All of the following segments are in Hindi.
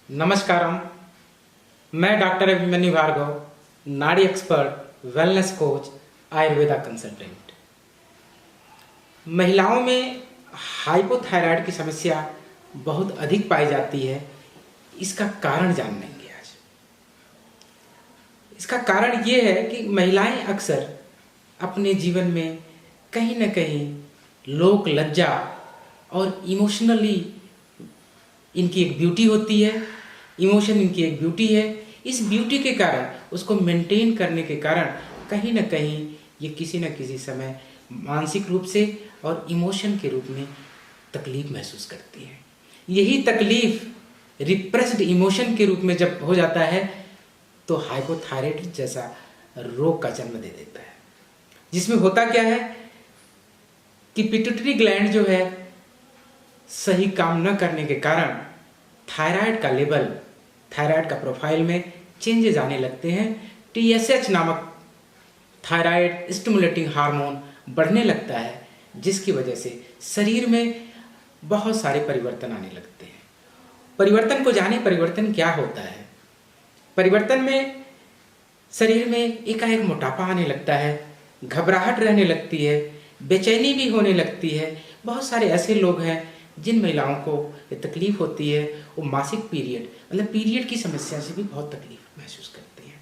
नमस्कारम। मैं डॉक्टर अभिमन्यु भार्गव, नाड़ी expert, wellness coach, Ayurveda consultant. महिलाओं में हाइपोथायराइड की समस्या बहुत अधिक पाई जाती है। इसका कारण जान लेंगे आज। इसका कारण ये है कि महिलाएं अक्सर अपने जीवन में कहीं न कहीं लोक लज्जा और इमोशनली इनकी एक ब्यूटी होती है, इमोशन इनकी एक ब्यूटी है। इस ब्यूटी के कारण, उसको मेंटेन करने के कारण कहीं ना कहीं ये किसी न किसी समय मानसिक रूप से और इमोशन के रूप में तकलीफ महसूस करती है। यही तकलीफ रिप्रेस्ड इमोशन के रूप में जब हो जाता है तो हाइपोथायराइड जैसा रोग का जन्म दे देता है, जिसमें होता क्या है कि पिट्यूटरी ग्लैंड जो है सही काम न करने के कारण थायराइड का लेवल, थायराइड का प्रोफाइल में चेंजेस आने लगते हैं। TSH नामक थायराइड स्टिमुलेटिंग हार्मोन बढ़ने लगता है, जिसकी वजह से शरीर में बहुत सारे परिवर्तन आने लगते हैं। परिवर्तन को जाने, परिवर्तन क्या होता है। परिवर्तन में शरीर में एकाएक मोटापा आने लगता है, घबराहट रहने लगती है, बेचैनी भी होने लगती है। बहुत सारे ऐसे लोग हैं जिन महिलाओं को ये तकलीफ होती है, वो मासिक पीरियड मतलब पीरियड की समस्या से भी बहुत तकलीफ महसूस करती हैं।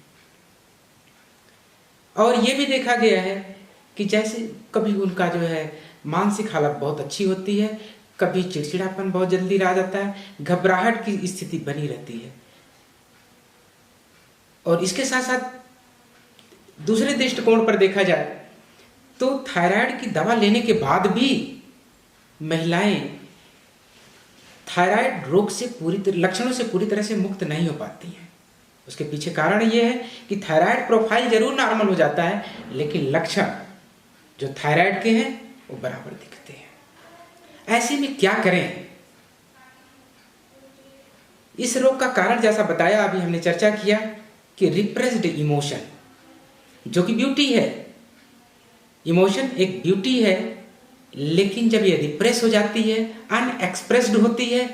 और ये भी देखा गया है कि जैसे कभी उनका जो है मानसिक हालत बहुत अच्छी होती है, कभी चिड़चिड़ापन बहुत जल्दी आ जाता है, घबराहट की स्थिति बनी रहती है। और इसके साथ साथ दूसरे दृष्टिकोण पर देखा जाए तो थायराइड की दवा लेने के बाद भी महिलाएं थायराइड रोग से लक्षणों से पूरी तरह से मुक्त नहीं हो पाती हैं। उसके पीछे कारण ये है कि थायराइड प्रोफाइल जरूर नॉर्मल हो जाता है, लेकिन लक्षण जो थायराइड के हैं वो बराबर दिखते हैं। ऐसे में क्या करें? इस रोग का कारण जैसा बताया, अभी हमने चर्चा किया कि रिप्रेस्ड इमोशन, जो कि ब्यूटी है। इमोशन एक ब्यूटी है, लेकिन जब ये रिप्रेस हो जाती है, अनएक्सप्रेस्ड होती है,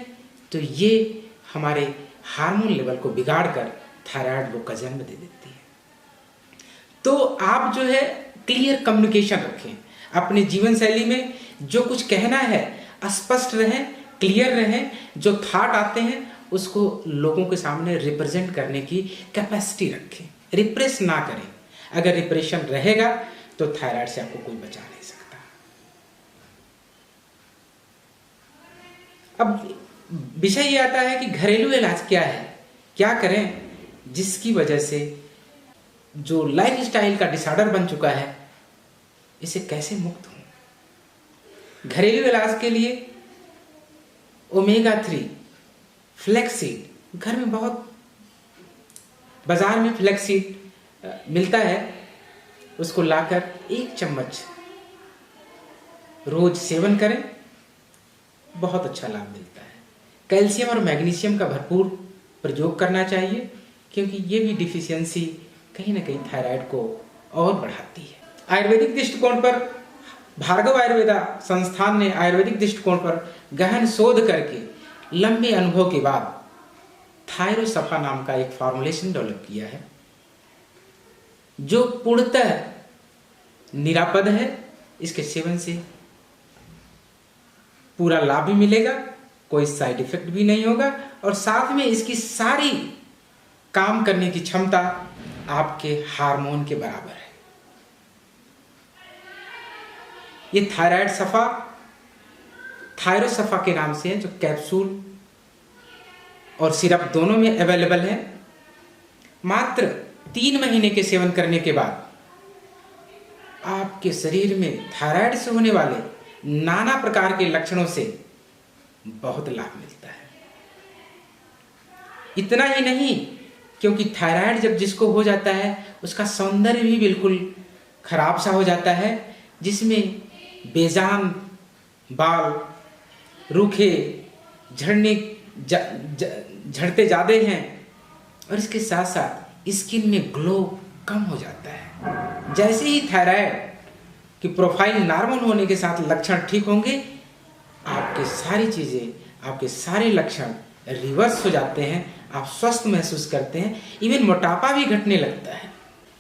तो ये हमारे हार्मोन लेवल को बिगाड़कर थायराइड रोग का जन्म दे देती है। तो आप जो है क्लियर कम्युनिकेशन रखें अपने जीवन शैली में। जो कुछ कहना है स्पष्ट रहें, क्लियर रहें। जो थॉट आते हैं उसको लोगों के सामने रिप्रेजेंट करने की कैपेसिटी रखें, रिप्रेस ना करें। अगर रिप्रेशन रहेगा तो थायराइड से आपको कोई बचा नहीं सकता। अब विषय ये आता है कि घरेलू इलाज क्या है, क्या करें जिसकी वजह से जो लाइफ स्टाइल का डिसऑर्डर बन चुका है, इसे कैसे मुक्त हों। घरेलू इलाज के लिए ओमेगा 3 फ्लैक्सीड, घर में बहुत बाजार में फ्लैक्सीड मिलता है, उसको लाकर 1 चम्मच रोज सेवन करें, बहुत अच्छा लाभ मिलता है। कैल्शियम और मैग्नीशियम का भरपूर प्रयोग करना चाहिए, क्योंकि ये भी डिफिशियंसी कहीं ना कहीं थायराइड को और बढ़ाती है। आयुर्वेदिक दृष्टिकोण पर भार्गव आयुर्वेदा संस्थान ने आयुर्वेदिक दृष्टिकोण पर गहन शोध करके लंबे अनुभव के बाद थायरोसफा नाम का एक फॉर्मुलेशन डेवलप किया है, जो पूर्णतः निरापद है। इसके सेवन से पूरा लाभ भी मिलेगा, कोई साइड इफेक्ट भी नहीं होगा, और साथ में इसकी सारी काम करने की क्षमता आपके हार्मोन के बराबर है। ये थायराइड सफा थायरोसफा के नाम से है, जो कैप्सूल और सिरप दोनों में अवेलेबल है। मात्र 3 महीने के सेवन करने के बाद आपके शरीर में थायराइड से होने वाले नाना प्रकार के लक्षणों से बहुत लाभ मिलता है। इतना ही नहीं, क्योंकि थायराइड जब जिसको हो जाता है उसका सौंदर्य भी बिल्कुल खराब सा हो जाता है, जिसमें बेजान बाल, रूखे, झड़ते ज़्यादा हैं, और इसके साथ साथ स्किन में ग्लो कम हो जाता है। जैसे ही थायराइड कि प्रोफाइल नॉर्मल होने के साथ लक्षण ठीक होंगे, आपके सारी चीज़ें, आपके सारे लक्षण रिवर्स हो जाते हैं, आप स्वस्थ महसूस करते हैं, इवन मोटापा भी घटने लगता है।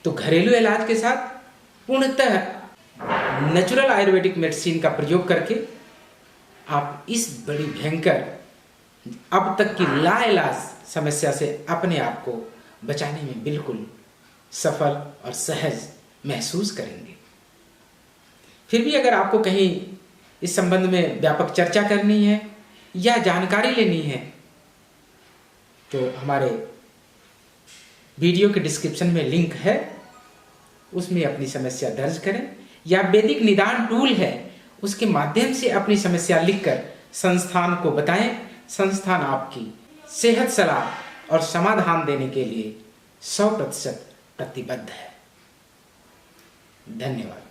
तो घरेलू इलाज के साथ पूर्णतः नेचुरल आयुर्वेदिक मेडिसिन का प्रयोग करके आप इस बड़ी भयंकर अब तक की लाइलाज समस्या से अपने आप को बचाने में बिल्कुल सफल और सहज महसूस करेंगे। फिर भी अगर आपको कहीं इस संबंध में व्यापक चर्चा करनी है या जानकारी लेनी है तो हमारे वीडियो के डिस्क्रिप्शन में लिंक है, उसमें अपनी समस्या दर्ज करें या वैदिक निदान टूल है उसके माध्यम से अपनी समस्या लिखकर संस्थान को बताएं। संस्थान आपकी सेहत सलाह और समाधान देने के लिए 100% प्रतिबद्ध है। धन्यवाद।